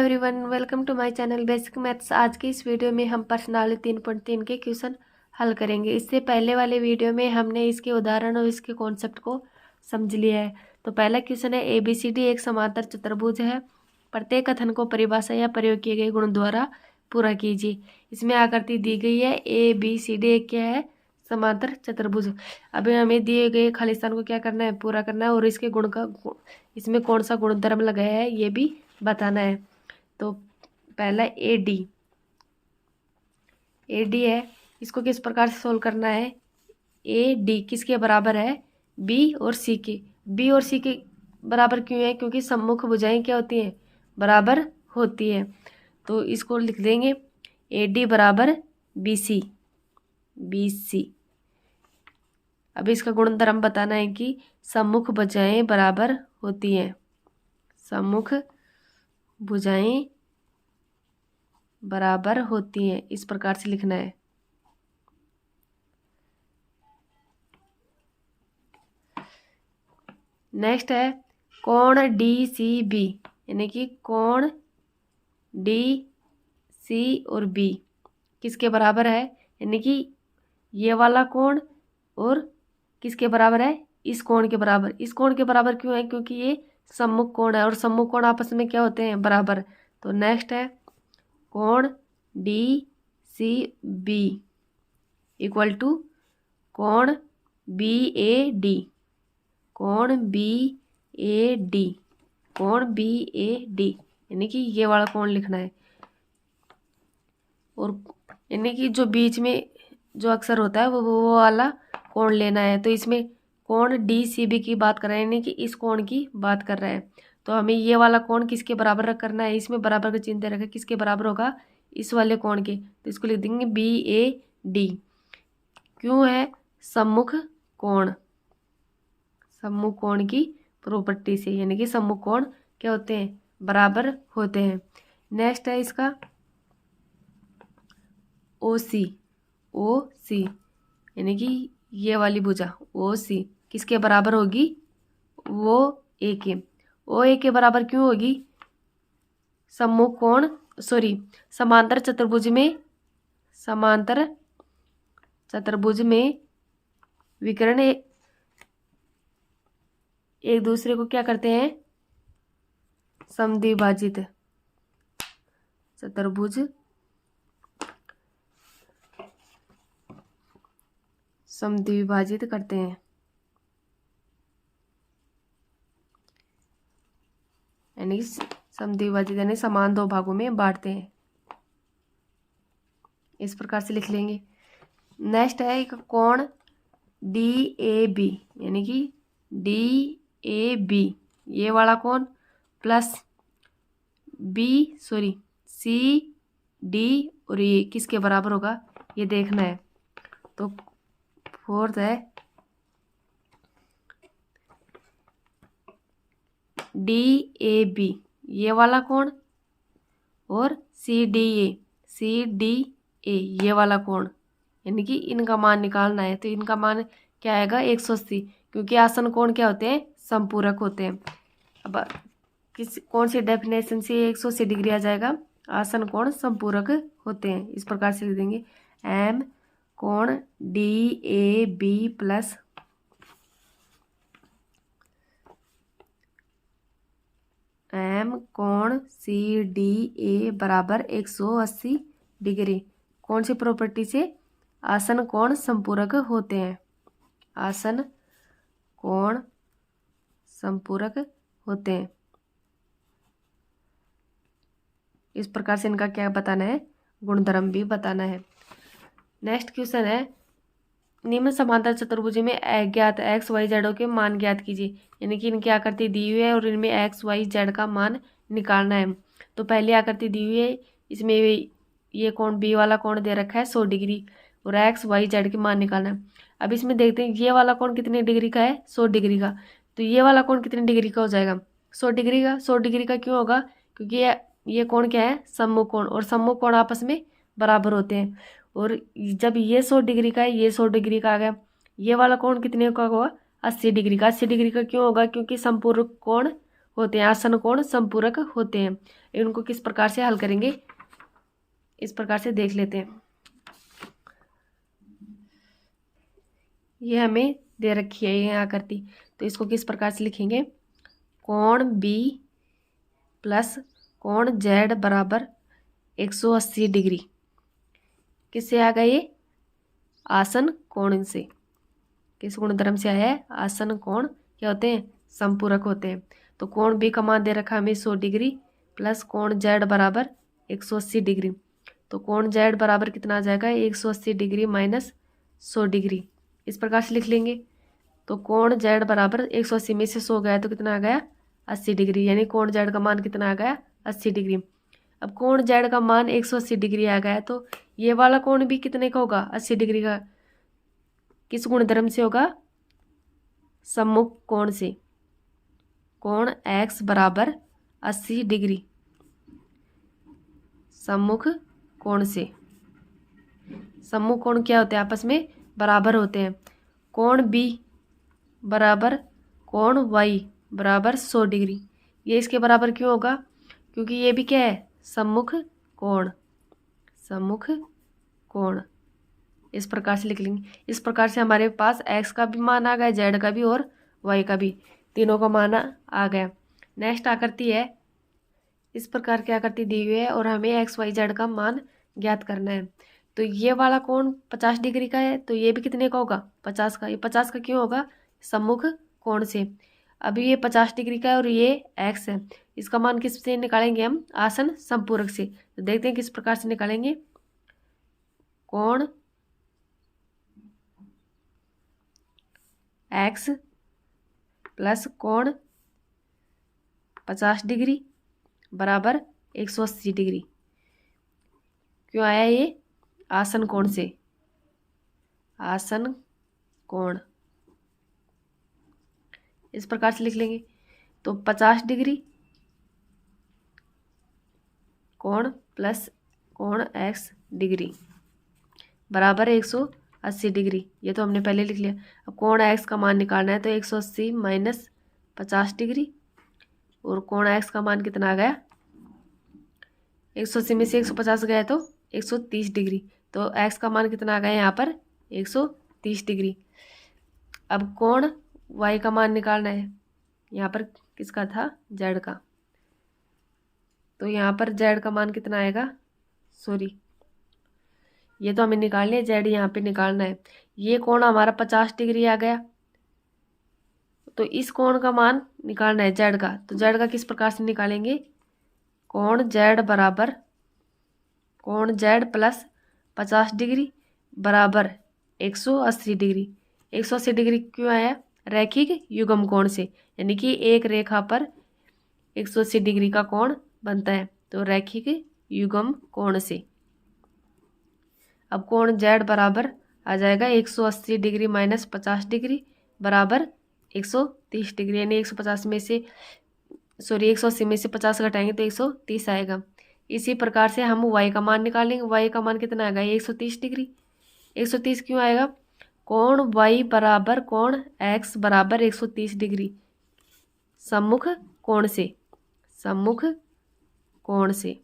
Everyone, welcome to my channel basic maths. आज की इस वीडियो में हम पर्सनालिटी 3.3 के क्वेश्चन हल करेंगे। इससे पहले वाले वीडियो में हमने इसके उदाहरण और इसके कॉन्सेप्ट को समझ लिया है। तो पहला क्वेश्चन है, ABCD एक समांतर चतुर्भुज है। प्रत्येक कथन को परिभाषा या प्रयोग किए गए गुण द्वारा पूरा कीजिए। इसमें आकृति दी गई है ABCD एक क्या है, समांतर चतुर्भुज। अभी हमें दिए गए खालिस्तान को क्या करना है, पूरा करना है, और इसके गुण का इसमें कौन सा गुणधर्म लगाया है ये भी बताना है। तो पहला AD है, इसको किस प्रकार से सोल्व करना है। AD किसके बराबर है, B और C के। B और C के बराबर क्यों है, क्योंकि सम्मुख भुजाएं क्या होती हैं, बराबर होती है। तो इसको लिख देंगे AD बराबर BC। अब इसका गुणधर्म बताना है कि सम्मुख भुजाएं बराबर होती हैं। सम्मुख भुजाएं बराबर होती हैं, इस प्रकार से लिखना है। नेक्स्ट है कोण DCB, यानी कि कोण DC और B किसके बराबर है, यानी कि ये वाला कोण और किसके बराबर है, इस कोण के बराबर। इस कोण के बराबर क्यों है, क्योंकि ये सम्मुख कोण है और सम्मुख कोण आपस में क्या होते हैं, बराबर। तो नेक्स्ट है कोण DCB इक्वल टू कोण BAD। कोण BAD यानी कि ये वाला कोण लिखना है, और यानी कि जो बीच में जो अक्षर होता है वो वाला कोण लेना है। तो इसमें कोण DCB की बात कर रहे हैं, यानी कि इस कोण की बात कर रहे हैं। तो हमें ये वाला कोण किसके बराबर करना है, इसमें बराबर का चिन्ह दे रखा है, किसके बराबर होगा, इस वाले कोण के। तो इसको लिख देंगे BAD। क्यों है, सम्मुख कोण की प्रॉपर्टी से, यानी कि सम्मुख कोण क्या होते हैं, बराबर होते हैं। नेक्स्ट है इसका OC यानी कि ये वाली भुजा OC किसके बराबर होगी, वो A के। OA के बराबर क्यों होगी, सम्मुख कोण समांतर चतुर्भुज में विकर्ण एक दूसरे को क्या करते हैं, समद्विभाजित। चतुर्भुज समद्विभाजित करते हैं, यानी समद्विभाजित यानी समान दो भागों में बांटते हैं, इस प्रकार से लिख लेंगे। नेक्स्ट है एक कोण DAB, यानी कि DAB ये वाला कोण प्लस CD और ये किसके बराबर होगा, ये देखना है। तो फोर्थ है DAB ये वाला कोण और CDA ये वाला कोण, यानी कि इनका मान निकालना है। तो इनका मान क्या आएगा, 180, क्योंकि आसन कोण क्या होते हैं, संपूरक होते हैं। अब कौन सी डेफिनेशन से 180 डिग्री आ जाएगा, आसन कोण संपूरक होते हैं, इस प्रकार से लिख देंगे। M कोण DAB प्लस M कोण CDA बराबर 180 डिग्री। कौन सी प्रॉपर्टी से, आसन कोण संपूरक होते हैं। आसन कोण संपूरक होते हैं, इस प्रकार से इनका क्या बताना है, गुणधर्म भी बताना है। नेक्स्ट क्वेश्चन है, निम्न समांतर चतुर्भुज में अज्ञात x y z के मान ज्ञात कीजिए, यानी कि इनकी आकृति दी हुई है और इनमें x y z का मान निकालना है। तो पहली आकृति दी हुई है, इसमें ये कोण B वाला कोण दे रखा है 100 डिग्री, और x y z के मान निकालना है। अब इसमें देखते हैं ये वाला कोण कितने डिग्री का है, 100 डिग्री का। तो ये वाला कोण कितने डिग्री का हो जाएगा, 100 डिग्री का। 100 डिग्री का क्यों होगा, क्योंकि ये कोण क्या है, सम्मुख कोण, और सम्मुख कोण आपस में बराबर होते हैं। और जब ये 100 डिग्री का है, ये 100 डिग्री का आ गया, ये वाला कोण कितने का होगा, 80 डिग्री का। 80 डिग्री का क्यों होगा, क्योंकि संपूरक कोण होते हैं, आसन कोण संपूरक होते हैं। इनको किस प्रकार से हल करेंगे इस प्रकार से देख लेते हैं। ये हमें दे रखी है ये आकृति, तो इसको किस प्रकार से लिखेंगे, कोण बी प्लस कोण जेड बराबर 180 डिग्री। किससे आ गया ये, आसन कोण से। किस गुणधर्म से आया है, आसन कोण क्या होते हैं, संपूरक होते हैं। तो कोण बी का मान दे रखा हमें 100 डिग्री प्लस कोण जेड बराबर 180 डिग्री। तो कोण जेड बराबर कितना आ जाएगा, 180 डिग्री माइनस 100 डिग्री, इस प्रकार से लिख लेंगे। तो कोण जेड बराबर 180 में से 100 गया तो कितना आ गया, 80 डिग्री, यानी कोण जेड का मान कितना आ गया, 80 डिग्री। अब कोण जेड का मान 180 डिग्री आ गया, तो ये वाला कोण भी कितने का होगा, 80 डिग्री का। किस गुणधर्म से होगा, सम्मुख कोण से। कोण x बराबर 80 डिग्री सम्मुख कोण से। सम्मुख कोण क्या होते हैं, आपस में बराबर होते हैं। कोण b बराबर कोण y बराबर 100 डिग्री, ये इसके बराबर क्यों होगा, क्योंकि ये भी क्या है, सम्मुख कोण। सम्मुख कोण इस प्रकार से लिख लेंगे। इस प्रकार से हमारे पास x का भी मान आ गया, z का भी और y का भी, तीनों का मान आ गया। नेक्स्ट आकृति है, इस प्रकार की आकृति दी हुई है और हमें x y z का मान ज्ञात करना है। तो ये वाला कोण 50 डिग्री का है, तो ये भी कितने का होगा, 50 का। ये 50 का क्यों होगा, सम्मुख कोण से। अभी ये 50 डिग्री का है और ये x है, इसका मान किस से निकालेंगे हम, आसन संपूरक से। तो देखते हैं किस प्रकार से निकालेंगे। कोण x प्लस कोण 50 डिग्री बराबर 180 डिग्री, क्यों आया ये, आसन कोण से। आसन कोण इस प्रकार से लिख लेंगे। तो 50 डिग्री कोण प्लस कोण x डिग्री बराबर 180 डिग्री, ये तो हमने पहले लिख लिया। अब कोण x का मान निकालना है, तो 180 माइनस 50 डिग्री, और कोण x का मान कितना आ गया, 180 में से 150 गया तो 130 डिग्री। तो x का मान कितना आ गया यहाँ पर, 130 डिग्री। अब कोण y का मान निकालना है, यहाँ पर किसका था, z का। तो यहाँ पर z का मान कितना आएगा, सॉरी ये तो हमें निकालना है, z यहाँ पे निकालना है। ये कोण हमारा 50 डिग्री आ गया, तो इस कोण का मान निकालना है z का। तो z का किस प्रकार से निकालेंगे, कोण z बराबर कोण z प्लस 50 डिग्री बराबर 180 डिग्री। 180 डिग्री क्यों आया, रैखिक युग्म कोण से, यानी कि एक रेखा पर 180 डिग्री का कोण बनता है, तो रैखिक युग्म कोण से। अब कोण z बराबर आ जाएगा 180 डिग्री माइनस 50 डिग्री बराबर 130 डिग्री, यानी 150 में से 180 में से 50 घटाएंगे तो 130 आएगा। इसी प्रकार से हम y का मान निकालेंगे। y का मान कितना आएगा, 130 डिग्री। 130 क्यों आएगा, कोण y बराबर कोण x बराबर 130 डिग्री सम्मुख कोण से। सम्मुख कोण से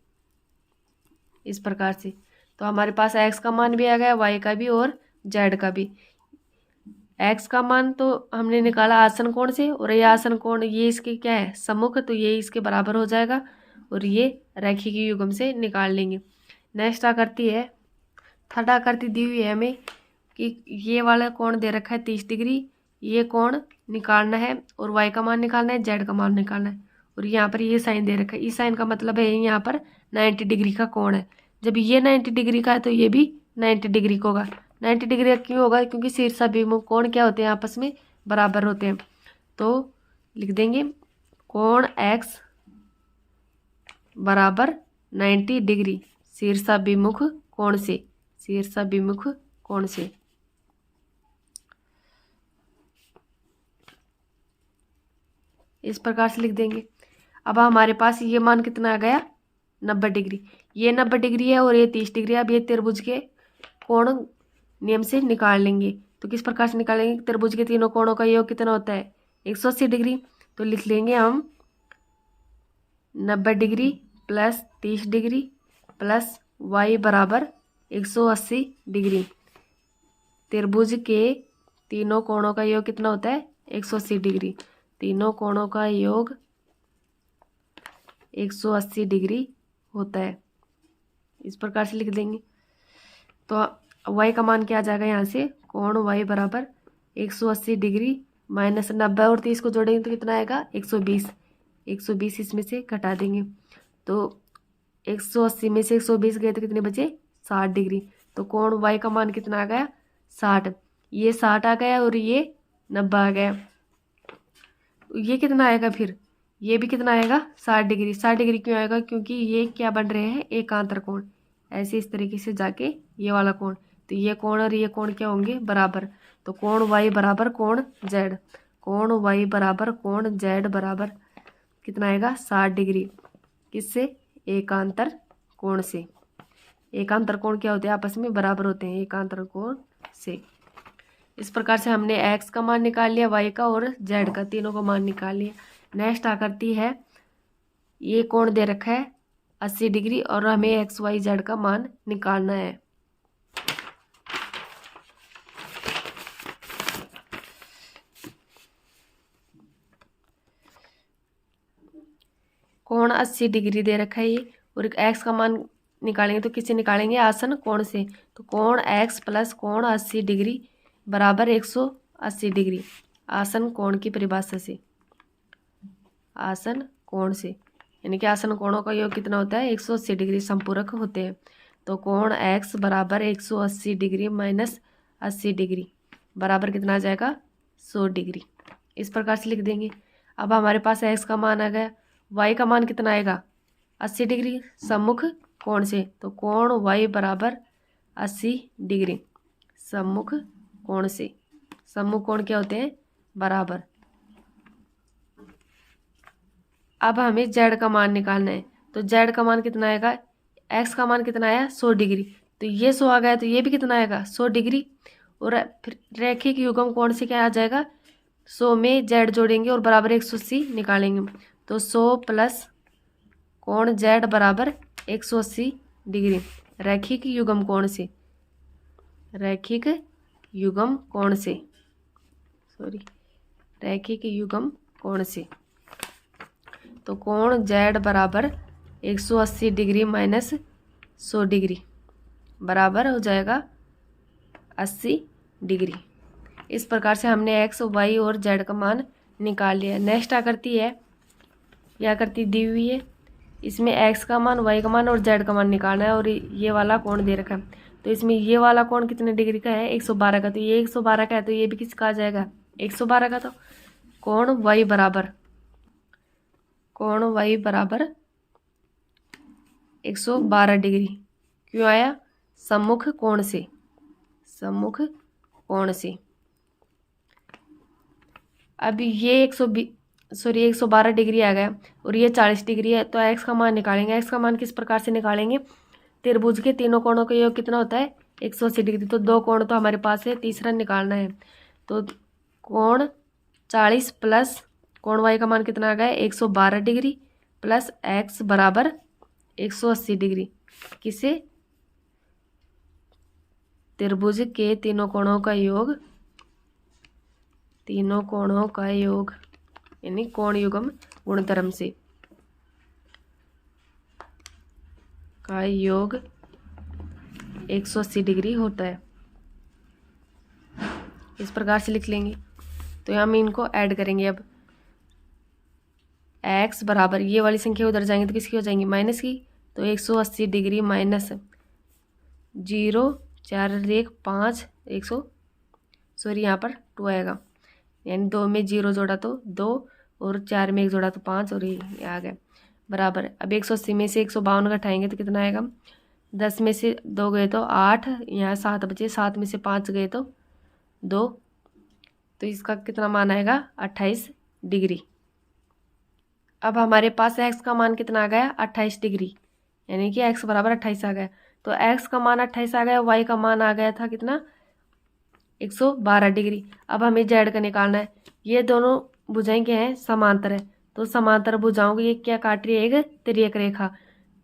इस प्रकार से। तो हमारे पास x का मान भी आ गया, y का भी और z का भी। x का मान तो हमने निकाला आसन कोण से, और ये आसन कोण ये इसके क्या है, सम्मुख, तो ये इसके बराबर हो जाएगा, और ये रैखिक युग्म से निकाल लेंगे। नेक्स्ट आकृति है, थर्ड आकृति दी हुई है हमें कि ये वाला कोण दे रखा है 30 डिग्री, ये कोण निकालना है और y का मान निकालना है, z का मान निकालना है, और यहाँ पर ये साइन दे रखा है। इस साइन का मतलब है यहाँ पर 90 डिग्री का कोण है। जब ये 90 डिग्री का है तो ये भी 90 डिग्री का होगा। 90 डिग्री का क्यों होगा, क्योंकि शीर्षाभिमुख कोण क्या होते हैं, आपस में बराबर होते हैं। तो लिख देंगे कोण x बराबर 90 डिग्री शीर्षाभिमुख कोण से। शीर्षाभिमुख कोण से इस प्रकार से लिख देंगे। अब हमारे पास ये मान कितना आ गया, 90 डिग्री। ये 90 डिग्री है और ये 30 डिग्री। अब ये त्रिभुज के कोण नियम से निकाल लेंगे। तो किस प्रकार से निकालेंगे, त्रिभुज के तीनों कोणों का योग कितना होता है, 180 डिग्री। तो लिख लेंगे हम 90 degree plus 30 degree plus y बराबर 180 डिग्री। त्रिभुज के तीनों कोणों का योग कितना होता है? 180 डिग्री। तीनों कोणों का योग 180 डिग्री होता है। इस प्रकार से लिख देंगे। तो y का मान क्या आ जाएगा यहाँ से? कोण y बराबर 180 डिग्री माइनस 90 और 30 को जोड़ेंगे तो कितना आएगा? 120। 120 इसमें से घटा देंगे तो 180 में से 120 गए तो कितने बचे? 60 डिग्री। तो कोण y का मान कितना आ गया? 60। ये 60 आ गया और ये 90 आ गया। ये कितना आएगा फिर? ये भी कितना आएगा? 60 डिग्री। 60 डिग्री क्यों आएगा? क्योंकि ये क्या बन रहे हैं? एकांतर कोण। ऐसे इस तरीके से जाके ये वाला कोण, तो ये कोण और ये कोण क्या होंगे? बराबर। तो कोण y बराबर कोण z। कोण y बराबर कोण z बराबर कितना आएगा? 60 डिग्री। किससे? एकांतर कोण से। एकांतर कोण क्या होते हैं? आपस में बराबर होते हैं एकांतर कोण से। इस प्रकार से हमने x का मान निकाल लिया, y का और z का, तीनों का मान निकाल लिया। नेक्स्ट आकृति है, ये कोण दे रखा है 80 डिग्री और हमें x y z का मान निकालना है। कोण 80 डिग्री दे रखा है ये, और x का मान निकालेंगे तो किससे निकालेंगे? आसन कोण से। तो कोण x प्लस कोण 80 डिग्री बराबर 180 डिग्री आसन कोण की परिभाषा से। आसन कोण से यानी कि आसन कोणों का योग कितना होता है? 180 डिग्री संपूरक होते हैं। तो कोण x बराबर 180 डिग्री माइनस 80 डिग्री बराबर कितना आ जाएगा? 100 डिग्री। इस प्रकार से लिख देंगे। अब हमारे पास x का मान आ गया, y का मान कितना आएगा? 80 डिग्री सम्मुख कोण से। तो कोण y बराबर 80 डिग्री सम्मुख कोण से। सम्मुख कोण क्या होते हैं? बराबर। अब हमें z का मान निकालना है। तो z का मान कितना आएगा? x का मान कितना आया? 100 डिग्री। तो ये 100 आ गया तो ये भी कितना आएगा? 100 डिग्री। और फिर रैखिक युग्म कोण से क्या आ जाएगा? 100 में z जोड़ेंगे और बराबर 180 निकालेंगे। तो 100 प्लस कोण z बराबर 180 डिग्री रैखिक युग्म कोण से। रैखिक युग्म कोण से, रैखिक युग्म कोण से। तो कोण z बराबर 180 डिग्री माइनस 100 डिग्री बराबर हो जाएगा 80 डिग्री। इस प्रकार से हमने x, y और z का मान निकाल लिया। नेक्स्ट आकृति है, यह आकृति दी हुई है, इसमें x का मान, y का मान और z का मान निकालना है और ये वाला कोण दे रखा है। तो इसमें ये वाला कोण कितने डिग्री का है? 112 का। तो ये 112 का है तो ये भी किसका आ जाएगा? 112 का। तो कोण y बराबर, कोण y बराबर 112 डिग्री क्यों आया? सम्मुख कोण से। सम्मुख कोण से। अब ये 112 डिग्री आ गया और ये 40 डिग्री है। तो x का मान निकालेंगे। x का मान किस प्रकार से निकालेंगे? त्रिभुज के तीनों कोणों का योग कितना होता है? 180 डिग्री। तो दो कोण तो हमारे पास है, तीसरा निकालना है। तो कोण 40 प्लस कोण y का मान कितना आ गया? 112 डिग्री प्लस x बराबर 180 डिग्री। किसे? त्रिभुज के तीनों कोणों का योग, तीनों कोणों का योग यानी कोण युग्म गुणधर्म से का योग 180 डिग्री होता है। इस प्रकार से लिख लेंगे। तो हम इनको ऐड करेंगे। अब x बराबर, ये वाली संख्या उधर जाएंगे तो किसकी हो जाएंगी? माइनस की। तो 180 डिग्री माइनस 0 4 1 5 यहाँ पर 2 आएगा, यानी 2 में 0 जोड़ा तो 2 और 4 में 1 जोड़ा तो 5 और ये आ गया बराबर। अब 180 में से 152 घटाएंगे तो कितना आएगा? 10 में से 2 गए तो 8, यहाँ 7 बचे, 7 में से 5 गए तो 2, तो इसका कितना मान आएगा? 28 डिग्री। अब हमारे पास x का मान कितना आ गया? 28 डिग्री, यानी कि x बराबर 28 आ गया। तो x का मान 28 आ गया, y का मान आ गया था कितना? 112 डिग्री। अब हमें z का निकालना है। ये दोनों भुजाएं क्या हैं? समांतर है। तो समांतर भुजाओं की ये क्या काट रही है? एक तिर्यक रेखा।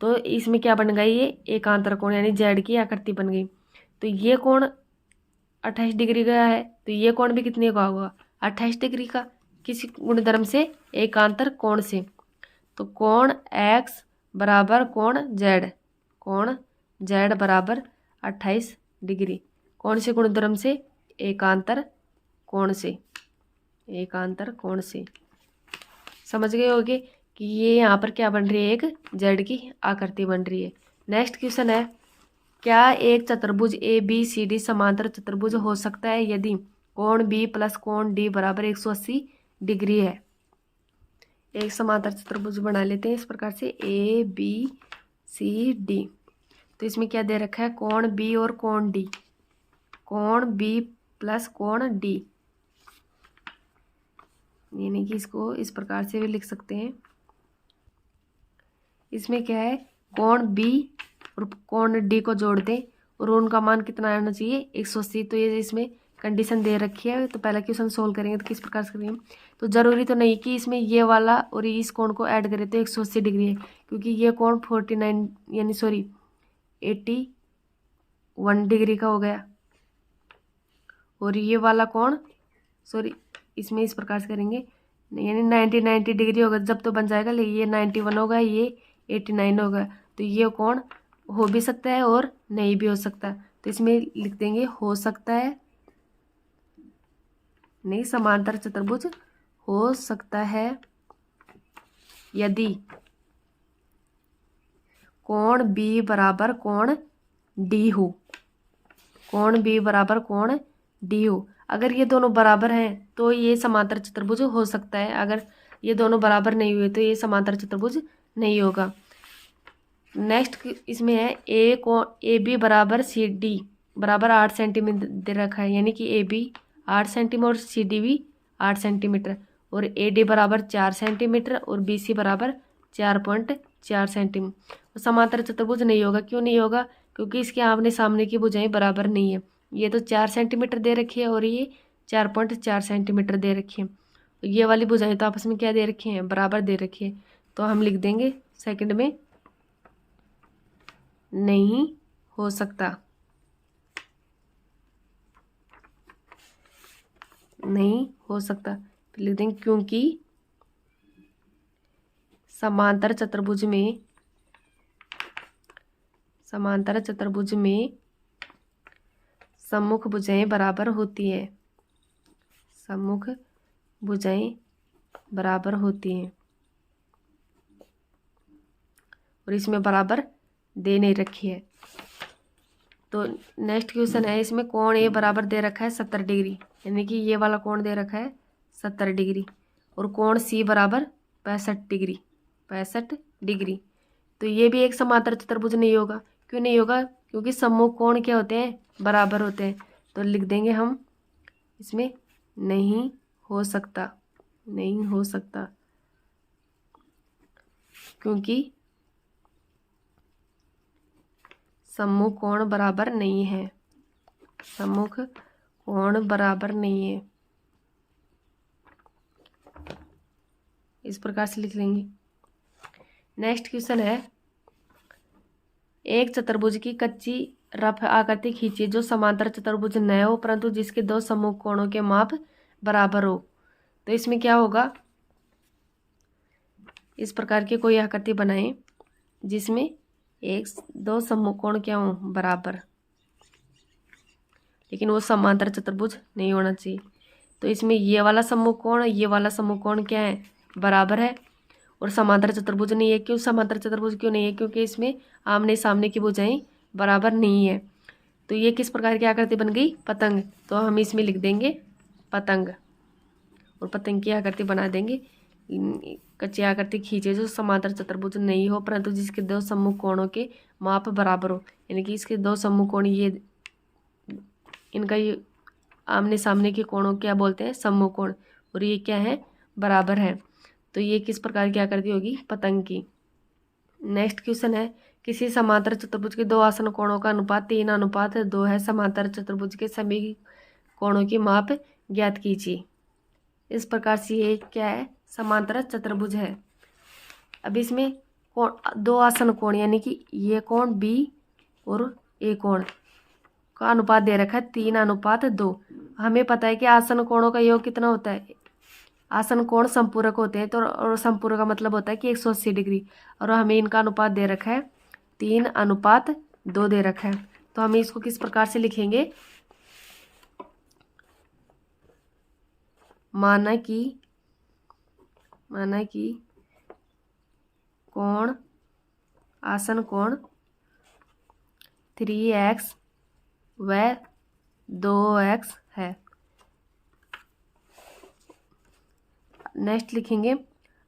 तो इसमें क्या बन गई, ये एकांतर कोण यानी जेड की आकृति बन गई। तो ये कोण 28 डिग्री का है, तो ये कोण भी कितने का होगा, 28 डिग्री का, किसी गुणधर्म से, एकांतर कोण से। तो कोण एक्स बराबर कोण जेड बराबर 28 डिग्री। कौन से गुणधर्म से, एकांतर कोण से, एकांतर कोण से। समझ गए होगे कि ये यहाँ पर क्या बन रही है, एक जेड की आकृति बन रही है। नेक्स्ट क्वेश्चन है, क्या एक चतुर्भुज ए बी सी डी समांतर चतुर्भुज हो सकता है यदि कोण बी प्लस कोण डी बराबर 180 डिग्री है। एक समांतर चतुर्भुज बना लेते हैं इस प्रकार से, ए बी सी डी। तो इसमें क्या दे रखा है, कोण बी और कोण डी, कोण बी प्लस कोण डी, यानी कि इसको इस प्रकार से भी लिख सकते हैं। इसमें क्या है, कोण बी और कोण डी को जोड़ दें और उनका मान कितना आना चाहिए, 180। तो ये इसमें कंडीशन दे रखी है। तो पहला क्वेश्चन सोल्व करेंगे तो किस प्रकार से करेंगे, तो ज़रूरी तो नहीं कि इसमें ये वाला और इस कोण को ऐड करें तो 180 डिग्री है, क्योंकि ये कोण 49 यानी 81 डिग्री का हो गया। और ये वाला कोण इसमें इस प्रकार से करेंगे यानी 90 डिग्री होगा जब तो बन जाएगा, लेकिन ये 91 होगा, ये 89 होगा। तो ये कोण हो भी सकता है और नहीं भी हो सकता। तो इसमें लिख देंगे हो सकता है, नहीं, समांतर चतुर्भुज हो सकता है यदि कोण बी बराबर कोण डी हो, कोण बी बराबर कोण डी हो। अगर ये दोनों बराबर हैं तो ये समांतर चतुर्भुज हो सकता है, अगर ये दोनों बराबर नहीं हुए तो ये समांतर चतुर्भुज नहीं होगा। नेक्स्ट इसमें है ए बी बराबर सी डी बराबर 8 सेंटीमीटर दे रखा है, यानी कि ए बी 8 सेंटीमीटर और सी डी भी 8 सेंटीमीटर, और ए डी बराबर 4 सेंटीमीटर और बी सी बराबर 4.4 सेंटीमीटर। समांतर चतुर्भुज नहीं होगा। क्यों नहीं होगा, क्योंकि इसके आमने सामने की भुजाएं बराबर नहीं है। ये तो 4 सेंटीमीटर दे रखी है और ये 4.4 सेंटीमीटर दे रखी है। तो ये वाली भुजाएं तो आपस में क्या दे रखी हैं, बराबर दे रखी है। तो हम लिख देंगे सेकंड में नहीं हो सकता, नहीं हो सकता। फिर लिख देंगे क्योंकि समांतर चतुर्भुज में सम्मुख भुजाएं बराबर होती है, सम्मुख भुजाएं बराबर होती हैं, और इसमें बराबर दे नहीं रखी है। तो नेक्स्ट क्वेश्चन है, इसमें कोण ए बराबर दे रखा है 70 डिग्री, यानी कि ये वाला कोण दे रखा है 70 डिग्री, और कोण सी बराबर 65 डिग्री। तो ये भी एक समांतर चतुर्भुज नहीं होगा। क्यों नहीं होगा, क्योंकि सम्मुख कोण क्या होते हैं, बराबर होते हैं। तो लिख देंगे हम इसमें नहीं हो सकता, नहीं हो सकता, क्योंकि सम्मुख कोण बराबर नहीं है, सम्मुख कोण बराबर नहीं है। इस प्रकार से लिख लेंगे। नेक्स्ट क्वेश्चन है, एक चतुर्भुज की कच्ची रफ आकृति खींचिए जो समांतर चतुर्भुज न हो परंतु जिसके दो सम्मुख कोणों के माप बराबर हो। तो इसमें क्या होगा, इस प्रकार की कोई आकृति बनाएं जिसमें दो सम्मुख कोण क्या हो, बराबर, लेकिन वो समांतर चतुर्भुज नहीं होना चाहिए। तो इसमें ये वाला सम्मुख कोण, ये वाला सम्मुख कोण क्या है, बराबर है, और समांतर चतुर्भुज नहीं है। क्यों समांतर चतुर्भुज क्यों नहीं है, क्योंकि इसमें आमने सामने की भुजाएं बराबर नहीं है। तो ये किस प्रकार की आकृति बन गई, पतंग। तो हम इसमें लिख देंगे पतंग, और पतंग की आकृति बना देंगे। कच्ची आकृति खींचे जो समांतर चतुर्भुज नहीं हो परंतु जिसके दो सम्मुख कोणों के माप बराबर हो, यानी कि इसके दो सम्मुख कोण, ये इनका ये आमने सामने के कोणों क्या बोलते हैं, सम्मुख कोण, और ये क्या है, बराबर है। तो ये किस प्रकार की आकृति होगी, पतंग की। नेक्स्ट क्वेश्चन है, किसी समांतर चतुर्भुज के दो आसन कोणों का अनुपात 3:2 है। समांतर चतुर्भुज के सभी कोणों की माप ज्ञात कीजिए। इस प्रकार से ये क्या है, समांतर चतुर्भुज है। अब इसमें कोण, दो आसन कोण यानी कि ये कोण बी और ए कोण का अनुपात दे रखा है 3:2। हमें पता है कि आसन कोणों का योग कितना होता है, आसन कोण संपूरक होते हैं, तो और संपूरक का मतलब होता है कि 180 डिग्री, और हमें इनका अनुपात दे रखा है 3:2 दे रखा है। तो हमें इसको किस प्रकार से लिखेंगे, माना कि कोण, आसन कोण 3x व 2x है। नेक्स्ट लिखेंगे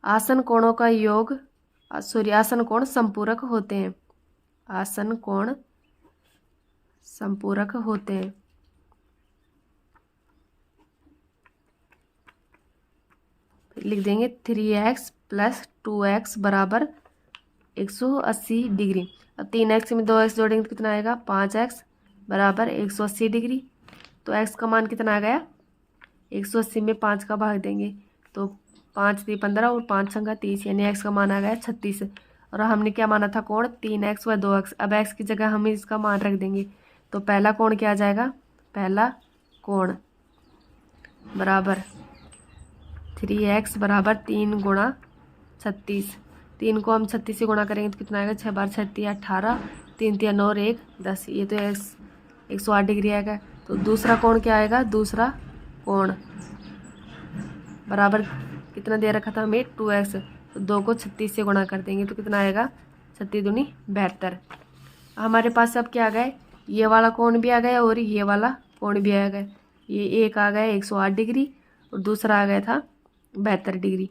आसन कोणों का योग, आसन कोण संपूरक होते हैं, आसन कोण संपूरक होते हैं। लिख देंगे 3x + 2x बराबर 180 डिग्री। अब 3x में 2x जोड़ेंगे तो कितना आएगा, 5x बराबर 180 डिग्री। तो x का मान कितना आ गया, 180 में 5 का भाग देंगे तो 5 × 15 और 5 × 30, यानी x का मान आ गया 36। और हमने क्या माना था, कोण 3x व 2x। अब x की जगह हम इसका मान रख देंगे, तो पहला कोण क्या आ जाएगा, पहला कोण बराबर 3x बराबर 3 × 36। 3 को हम 36 से गुणा करेंगे तो कितना आएगा, 6 बार 36 18, 3 3 9 और 1 10, ये तो 108 डिग्री आएगा। तो दूसरा कोण क्या आएगा, दूसरा कोण बराबर कितना दे रखा था हमें 2x, तो 2 को 36 से गुणा कर देंगे तो कितना आएगा, 36 दूनी 72। हमारे पास अब क्या आ गया, ये वाला कोण भी आ गया और ये वाला कोण भी आ गया। ये एक आ गया 108 डिग्री और दूसरा आ गया था 72 डिग्री।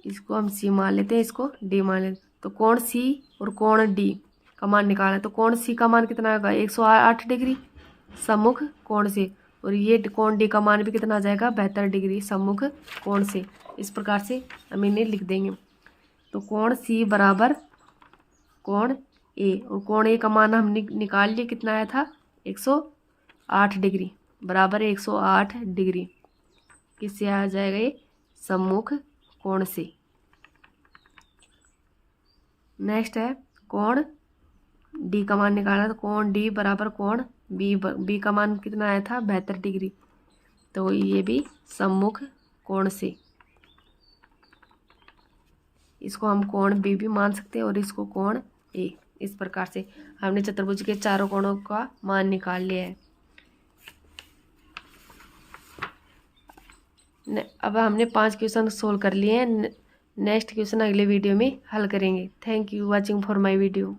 इसको हम C मान लेते हैं, इसको D मान लेते हैं। तो कोण C और कोण D का मान निकालना है। तो कोण C का मान कितना आएगा, 108 डिग्री सम्मुख कोण से, और ये कोण D का मान भी कितना आ जाएगा, 72 डिग्री सम्मुख कोण से। इस प्रकार से हम इन्हें लिख देंगे। तो कोण C बराबर कोण A, और कोण A का मान हम निकाल लिए, कितना आया था 108 डिग्री बराबर 108 डिग्री किससे आ जाएगा, ये सम्मुख कोण से। नेक्स्ट है कोण D का मान निकाला, तो कोण D बराबर कोण B का मान कितना आया था 72 डिग्री, तो ये भी सम्मुख कोण से। इसको हम कोण B भी मान सकते हैं और इसको कोण A। इस प्रकार से हमने चतुर्भुज के चारों कोणों का मान निकाल लिया है। अब हमने 5 क्वेश्चन सोल्व कर लिए हैं। नेक्स्ट क्वेश्चन अगले वीडियो में हल करेंगे। Thank you watching for my video.